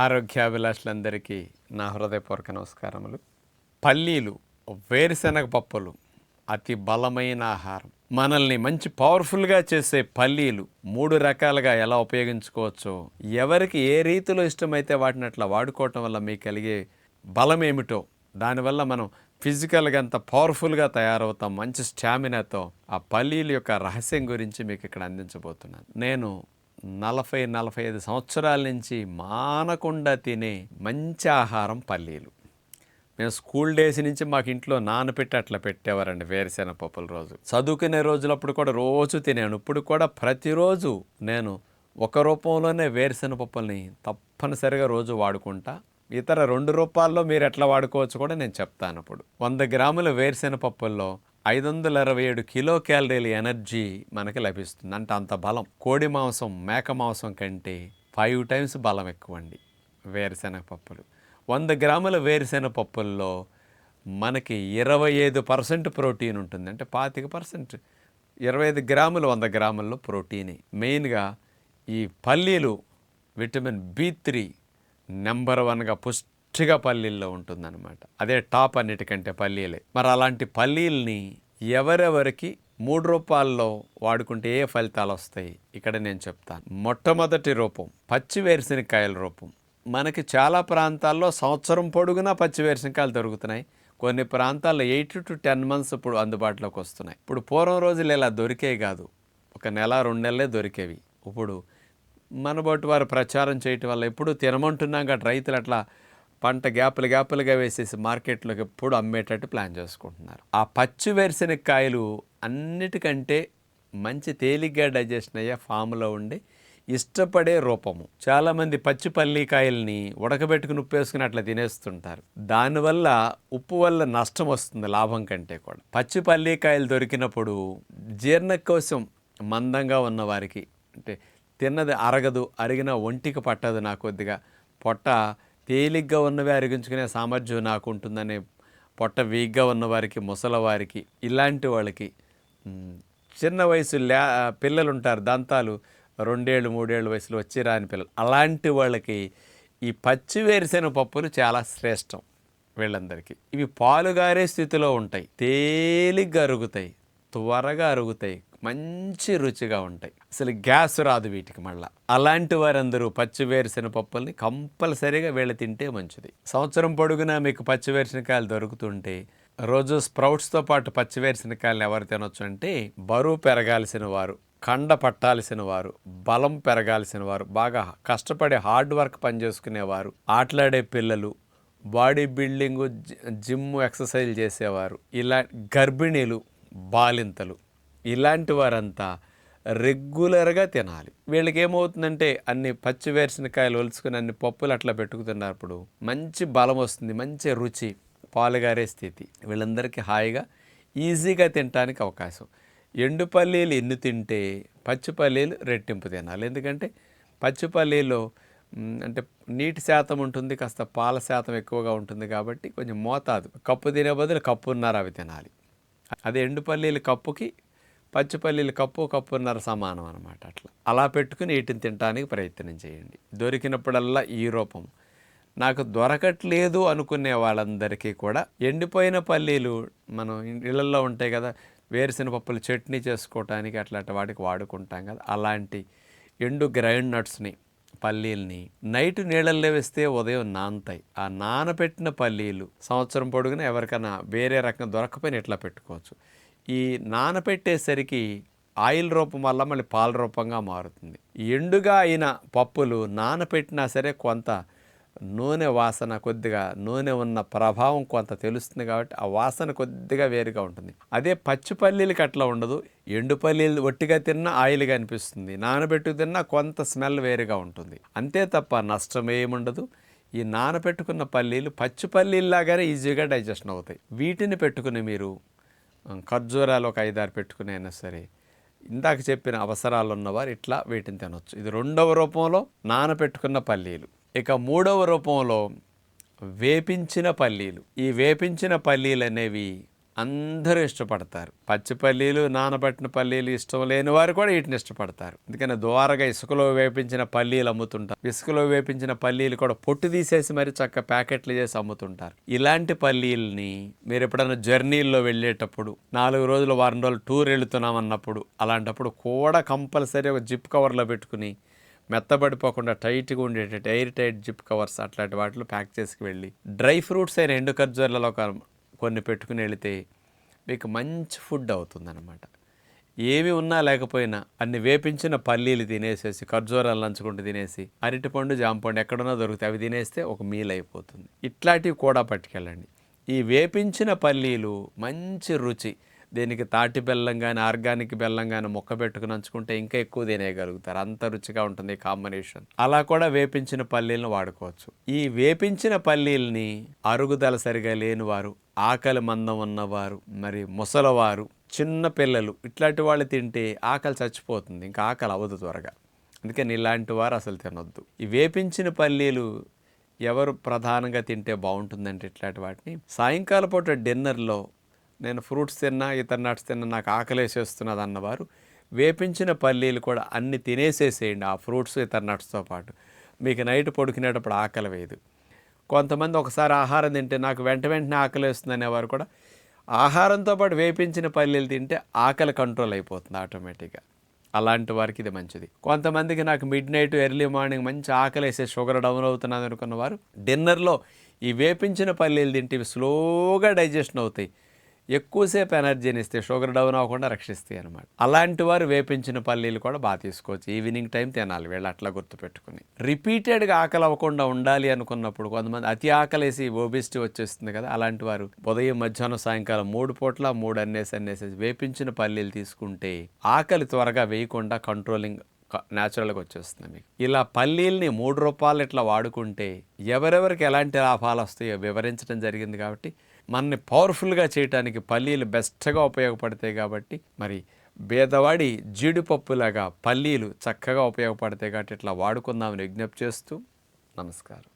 ఆరోగ్యాభిలాషులందరికీ నా హృదయపూర్వక నమస్కారములు. పల్లీలు, వేరుశనగ పప్పులు అతి బలమైన ఆహారం. మనల్ని మంచి పవర్ఫుల్గా చేసే పల్లీలు 3 రకాలుగా ఎలా ఉపయోగించుకోవచ్చో, ఎవరికి ఏ రీతిలో ఇష్టమైతే వాటిని అట్లా వాడుకోవటం వల్ల మీకు కలిగే బలం ఏమిటో, దానివల్ల మనం ఫిజికల్గా అంత పవర్ఫుల్గా తయారవుతాం, మంచి స్టామినాతో. ఆ పల్లీల యొక్క రహస్యం గురించి మీకు ఇక్కడ అందించబోతున్నాను. నేను 40-45 సంవత్సరాల నుంచి మానకుండా తినే మంచి ఆహారం పల్లీలు. మేము స్కూల్ డేస్ నుంచి మాకు ఇంట్లో నానపెట్టి అట్లా పెట్టేవారండి వేరుశెనగ పప్పుల రోజు. చదువుకునే రోజులప్పుడు కూడా రోజు తినాను. ఇప్పుడు కూడా ప్రతిరోజు నేను ఒక రూపంలోనే వేరుశెనగ పప్పుల్ని తప్పనిసరిగా రోజు వాడుకుంటా. ఇతర 2 రూపాల్లో మీరు ఎట్లా వాడుకోవచ్చు కూడా నేను చెప్తాను. ఇప్పుడు 100 గ్రాముల వేరుశెనగ పప్పుల్లో 527 కిలో క్యాలరీల ఎనర్జీ మనకి లభిస్తుంది. అంటే అంత బలం. కోడి మాంసం, మేక మాంసం కంటే 5 టైమ్స్ బలం ఎక్కువండి వేరుశెనగ పప్పులు. 100 గ్రాముల వేరుశెనగ పప్పుల్లో మనకి 25% ప్రోటీన్ ఉంటుంది. అంటే 25%, 25 గ్రాములు 100 గ్రాముల్లో ప్రోటీనే. మెయిన్గా ఈ పల్లీలు విటమిన్ B3 నెంబర్ 1గా పుష్టిగా పల్లీల్లో ఉంటుందన్నమాట. అదే టాప్ అన్నిటికంటే పల్లీలే. మరి అలాంటి పల్లీల్ని ఎవరెవరికి 3 రూపాల్లో వాడుకుంటే ఏ ఫలితాలు వస్తాయి ఇక్కడ నేను చెప్తాను. మొట్టమొదటి రూపం పచ్చి వేరుశెనగకాయల రూపం. మనకి చాలా ప్రాంతాల్లో సంవత్సరం పొడుగునా పచ్చి వేరుశెనగకాయలు దొరుకుతున్నాయి. కొన్ని ప్రాంతాల్లో 8 to 10 months ఇప్పుడు అందుబాటులోకి వస్తున్నాయి. ఇప్పుడు పూర్వం రోజులు ఇలా దొరికేవి కాదు, 1 నెల 2 నెలలే దొరికేవి. ఇప్పుడు మనబోటి వారు ప్రచారం చేయటం వల్ల ఎప్పుడు తినమంటున్నాం కాబట్టి రైతులు అట్లా పంట గ్యాపులుగా వేసేసి మార్కెట్లోకి ఎప్పుడు అమ్మేటట్టు ప్లాన్ చేసుకుంటున్నారు. ఆ పచ్చి వేరుశెనగకాయలు అన్నిటికంటే మంచి తేలిగ్గా డైజెషన్ అయ్యే ఫామ్లో ఉండి ఇష్టపడే రూపము. చాలామంది పచ్చి పల్లీకాయల్ని ఉడకబెట్టుకుని ఉప్పు వేసుకుని అట్లా తినేస్తుంటారు. దానివల్ల ఉప్పు వల్ల నష్టం వస్తుంది లాభం కంటే కూడా. పచ్చి పల్లీకాయలు దొరికినప్పుడు జీర్ణకోశం మందంగా ఉన్నవారికి, అంటే తిన్నది అరగదు, అరిగిన ఒంటికి పట్టదు, నాకు కొద్దిగా పొట్ట తేలిగ్గా ఉన్నవి అరిగించుకునే సామర్థ్యం నాకు ఉంటుందనే, పొట్ట వీక్గా ఉన్నవారికి, ముసలవారికి, ఇలాంటి వాళ్ళకి, చిన్న వయసు పిల్లలు ఉంటారు, దంతాలు 2 ఏళ్ళు 3 ఏళ్ళ వయసులో వచ్చి రాని పిల్లలు, అలాంటి వాళ్ళకి ఈ పచ్చి వేరుశెనగ పప్పులు చాలా శ్రేష్టం వీళ్ళందరికీ. ఇవి పాలుగారే స్థితిలో ఉంటాయి, తేలిగ్గా అరుగుతాయి, త్వరగా అరుగుతాయి, మంచి రుచిగా ఉంటాయి, అసలు గ్యాస్ రాదు వీటికి. మళ్ళీ అలాంటి వారందరూ పచ్చి వేరుశెనగ పప్పుల్ని కంపల్సరీగా వీళ్ళు తింటే మంచిది. సంవత్సరం పొడుగునా మీకు పచ్చి వేరుశెనగకాయలు దొరుకుతుంటే రోజు స్ప్రౌట్స్తో పాటు పచ్చి వేరుశెనగకాయలను ఎవరు తినొచ్చు అంటే, బరువు పెరగాల్సిన వారు, కండ పట్టాల్సిన వారు, బలం పెరగాల్సిన వారు, బాగా కష్టపడి హార్డ్ వర్క్ పనిచేసుకునేవారు, ఆటలాడే పిల్లలు, బాడీ బిల్డింగ్, జిమ్ ఎక్సర్సైజ్ చేసేవారు, ఇలా గర్భిణీలు, బాలింతలు, ఇలాంటి వారంతా రెగ్యులర్గా తినాలి. వీళ్ళకి ఏమవుతుందంటే అన్ని పచ్చి వేరుశెనగకాయలు ఒలుచుకుని అన్ని పప్పులు అట్లా పెట్టుకుతున్నప్పుడు మంచి బలం వస్తుంది, మంచి రుచి, పాలుగారే స్థితి. వీళ్ళందరికీ హాయిగా ఈజీగా తినడానికి అవకాశం. ఎండు పల్లీలు ఎన్ని తింటే పచ్చి పల్లీలు రెట్టింపు తినాలి. ఎందుకంటే పచ్చి పల్లీలో అంటే నీటి శాతం ఉంటుంది, కాస్త పాల శాతం ఎక్కువగా ఉంటుంది కాబట్టి కొంచెం మోతాదు, కప్పు తినే బదులు కప్పున్నర అవి తినాలి. అదే ఎండు పల్లీలు కప్పుకి పచ్చి పల్లీలు కప్పున్నర సమానం అనమాట. అట్లా అలా పెట్టుకుని వీటిని తినడానికి ప్రయత్నం చేయండి. దొరికినప్పుడల్లా ఈ రూపం. నాకు దొరకట్లేదు అనుకునే వాళ్ళందరికీ కూడా ఎండిపోయిన పల్లీలు మనం ఇళ్ళల్లో ఉంటాయి కదా, వేరుశెనగ పప్పులు చట్నీ చేసుకోవటానికి అట్లాంటి వాటికి వాడుకుంటాం కదా, అలాంటి ఎండు గ్రైండ్ నట్స్ని, పల్లీల్ని నైట్ నీళ్ళల్లో వేస్తే ఉదయం నానతాయి. ఆ నానబెట్టిన పల్లీలు సంవత్సరం పొడుగున ఎవరికైనా వేరే రకంగా దొరకపోయినా ఇట్లా పెట్టుకోవచ్చు. ఈ నానపెట్టేసరికి ఆయిల్ రూపం వల్ల మళ్ళీ పాల రూపంగా మారుతుంది. ఎండుగా అయిన పప్పులు నానపెట్టినా సరే కొంత నూనె వాసన, కొద్దిగా నూనె ఉన్న ప్రభావం కొంత తెలుస్తుంది కాబట్టి ఆ వాసన కొద్దిగా వేరుగా ఉంటుంది. అదే పచ్చి పల్లీలకి అట్లా ఉండదు. ఎండు పల్లీలు ఒట్టిగా తిన్నా ఆయిల్గా అనిపిస్తుంది, నానబెట్టుకు తిన్నా కొంత స్మెల్ వేరుగా ఉంటుంది, అంతే తప్ప నష్టం ఏముండదు. ఈ నానబెట్టుకున్న పల్లీలు పచ్చి పల్లీల్లాగానే ఈజీగా డైజెషన్ అవుతాయి. వీటిని పెట్టుకుని మీరు ఖర్జూరాలు ఒక 5-6 పెట్టుకుని అయినా సరే ఇందాక చెప్పిన అవసరాలు ఉన్నవారు ఇట్లా వీటిని తినొచ్చు. ఇది 2వ రూపంలో నానబెట్టుకున్న పల్లీలు. ఇక 3వ రూపంలో వేపించిన పల్లీలు. ఈ వేపించిన పల్లీలు అనేవి అందరూ ఇష్టపడతారు. పచ్చి పల్లీలు, నానబెట్టిన పల్లీలు ఇష్టం లేని వారు కూడా వీటిని ఇష్టపడతారు. అందుకని దోరగా ఇసుకలో వేపించిన పల్లీలు అమ్ముతుంటారు. ఇసుకలో వేపించిన పల్లీలు కూడా పొట్టు తీసేసి మరి చక్క ప్యాకెట్లు చేసి అమ్ముతుంటారు. ఇలాంటి పల్లీల్ని మీరు ఎప్పుడైనా జర్నీల్లో వెళ్ళేటప్పుడు 4 రోజులు, వారం రోజులు టూర్ వెళుతున్నాం అన్నప్పుడు అలాంటప్పుడు కూడా కంపల్సరీ ఒక జిప్ కవర్లో పెట్టుకుని మెత్తబడిపోకుండా టైట్గా ఉండేటట్టు ఎయిర్ టైట్ జిప్ కవర్స్ అట్లాంటి వాటిలో ప్యాక్ చేసుకు వెళ్ళి డ్రై ఫ్రూట్స్ అయిన ఎండు ఖర్జూరాలలో కొన్ని పెట్టుకుని వెళితే మీకు మంచి ఫుడ్ అవుతుందన్నమాట. ఏమి ఉన్నా లేకపోయినా అన్ని వేపించిన పల్లీలు తినేసేసి ఖర్జూరాలు నంచుకుంటూ తినేసి అరటిపండు, జాంపండు ఎక్కడున్నా దొరుకుతాయి, అవి తినేస్తే ఒక మీల్ అయిపోతుంది. ఇట్లాంటివి కూడా పట్టుకెళ్ళండి. ఈ వేపించిన పల్లీలు మంచి రుచి. దీనికి తాటి బెల్లం కానీ ఆర్గానిక్ బెల్లం కానీ మొక్క పెట్టుకుని నంచుకుంటే ఇంకా ఎక్కువ తినేయగలుగుతారు. అంత రుచిగా ఉంటుంది కాంబినేషన్. అలా కూడా వేపించిన పల్లీలను వాడుకోవచ్చు. ఈ వేపించిన పల్లీల్ని అరుగుదల సరిగా లేనివారు, ఆకలి మందం ఉన్నవారు, మరి ముసలవారు, చిన్న పిల్లలు ఇట్లాంటి వాళ్ళు తింటే ఆకలి చచ్చిపోతుంది, ఇంకా ఆకలి అవ్వదు త్వరగా. అందుకని ఇలాంటి వారు అసలు తినొద్దు. ఈ వేపించిన పల్లీలు ఎవరు ప్రధానంగా తింటే బాగుంటుందంటే ఇట్లాంటి వాటిని సాయంకాల పూట డిన్నర్లో నేను ఫ్రూట్స్ తిన్నా, ఇతర నట్స్ తిన్నా, నాకు ఆకలేసేస్తున్నది అన్నవారు వేపించిన పల్లీలు కూడా అన్ని తినేసేసేయండి. ఆ ఫ్రూట్స్ ఇతర నట్స్తో పాటు మీకు నైట్ పడుకునేటప్పుడు ఆకలి వేయదు. కొంతమంది ఒకసారి ఆహారం తింటే నాకు వెంటనే ఆకలేస్తుంది అనేవారు కూడా ఆహారంతో పాటు వేపించిన పల్లీలు తింటే ఆకలి కంట్రోల్ అయిపోతుంది ఆటోమేటిక్గా. అలాంటి వారికి ఇది మంచిది. కొంతమందికి నాకు మిడ్ నైట్, ఎర్లీ మార్నింగ్ మంచి ఆకలేసే షుగర్ డౌన్ అవుతున్నది అనుకున్న వారు డిన్నర్లో ఈ వేపించిన పల్లీలు తింటే ఇవి స్లోగా డైజెషన్ అవుతాయి, ఎక్కువసేపు ఎనర్జీని ఇస్తే షుగర్ డౌన్ అవ్వకుండా రక్షిస్తాయి అనమాట. అలాంటి వారు వేపించిన పల్లీలు కూడా బాగా తీసుకోవచ్చు. ఈవినింగ్ టైం తినాలి వీళ్ళు, అట్లా గుర్తుపెట్టుకుని. రిపీటెడ్గా ఆకలి అవ్వకుండా ఉండాలి అనుకున్నప్పుడు కొంతమంది అతి ఆకలేసి ఒబిసిటీ వచ్చేస్తుంది కదా, అలాంటి వారు ఉదయం, మధ్యాహ్నం, సాయంకాలం 3 పూట్ల 3 అన్నేసి వేపించిన పల్లీలు తీసుకుంటే ఆకలి త్వరగా వేయకుండా కంట్రోలింగ్ న్యాచురల్గా వచ్చేస్తుంది మీకు. ఇలా పల్లీల్ని 3 రూపాయలు ఇట్లా వాడుకుంటే ఎవరెవరికి ఎలాంటి లాభాలు వస్తాయో వివరించడం జరిగింది. కాబట్టి మనని పవర్ఫుల్గా చేయడానికి పల్లీలు బెస్ట్గా ఉపయోగపడతాయి. కాబట్టి మరి పేదవాడి జీడిపప్పులాగా పల్లీలు చక్కగా ఉపయోగపడతాయి. కాబట్టి ఇట్లా వాడుకుందామని విజ్ఞప్తి చేస్తూ నమస్కారం.